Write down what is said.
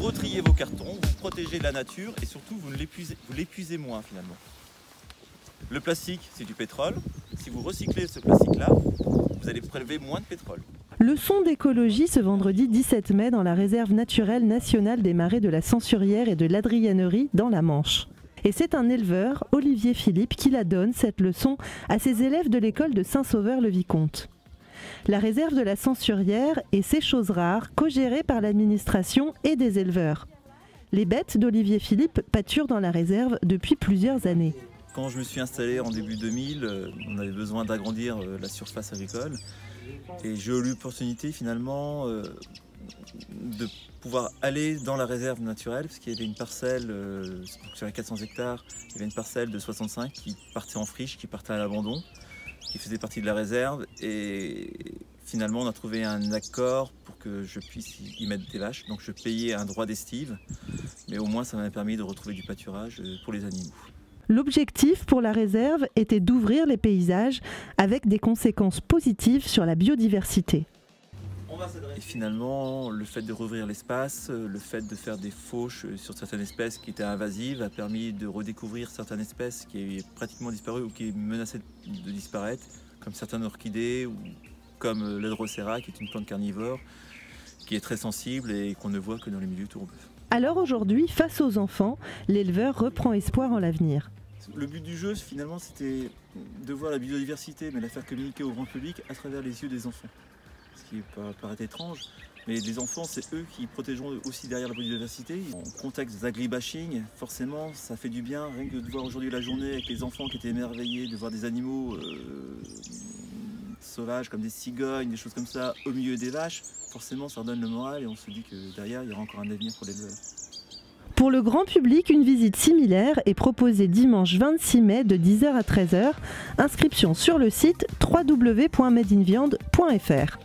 Vous retriez vos cartons, vous protégez la nature et surtout vous l'épuisez moins finalement. Le plastique, c'est du pétrole. Si vous recyclez ce plastique-là, vous allez prélever moins de pétrole. Leçon d'écologie ce vendredi 17 mai dans la réserve naturelle nationale des marais de la Censurière et de l'Adrianerie dans la Manche. Et c'est un éleveur, Olivier Philippe, qui la donne, cette leçon, à ses élèves de l'école de Saint-Sauveur-le-Vicomte. La réserve de la Censurière est, c'est chose rare, co-gérée par l'administration et des éleveurs. Les bêtes d'Olivier Philippe pâturent dans la réserve depuis plusieurs années. Quand je me suis installé en début 2000, on avait besoin d'agrandir la surface agricole. Et j'ai eu l'opportunité finalement de pouvoir aller dans la réserve naturelle, parce qu'il y avait une parcelle, sur les 400 hectares, il y avait une parcelle de 65 qui partait en friche, qui partait à l'abandon, qui faisait partie de la réserve. Et finalement, on a trouvé un accord pour que je puisse y mettre des vaches. Donc je payais un droit d'estive, mais au moins ça m'a permis de retrouver du pâturage pour les animaux. L'objectif pour la réserve était d'ouvrir les paysages avec des conséquences positives sur la biodiversité. Et finalement, le fait de rouvrir l'espace, le fait de faire des fauches sur certaines espèces qui étaient invasives a permis de redécouvrir certaines espèces qui avaient pratiquement disparu ou qui menaçaient de disparaître, comme certaines orchidées ou comme l'Hydrocera, qui est une plante carnivore, qui est très sensible et qu'on ne voit que dans les milieux tourbeux. Alors aujourd'hui, face aux enfants, l'éleveur reprend espoir en l'avenir. Le but du jeu, finalement, c'était de voir la biodiversité, mais la faire communiquer au grand public à travers les yeux des enfants. Ce qui peut paraître étrange, mais les enfants, c'est eux qui protégeront aussi derrière la biodiversité. En contexte d'agribashing, forcément, ça fait du bien, rien que de voir aujourd'hui la journée avec les enfants qui étaient émerveillés, de voir des animaux sauvages comme des cigognes, des choses comme ça, au milieu des vaches. Forcément, ça redonne le moral et on se dit que derrière, il y aura encore un avenir pour l'éleveur. Pour le grand public, une visite similaire est proposée dimanche 26 mai de 10h à 13h. Inscription sur le site www.madeinviande.fr.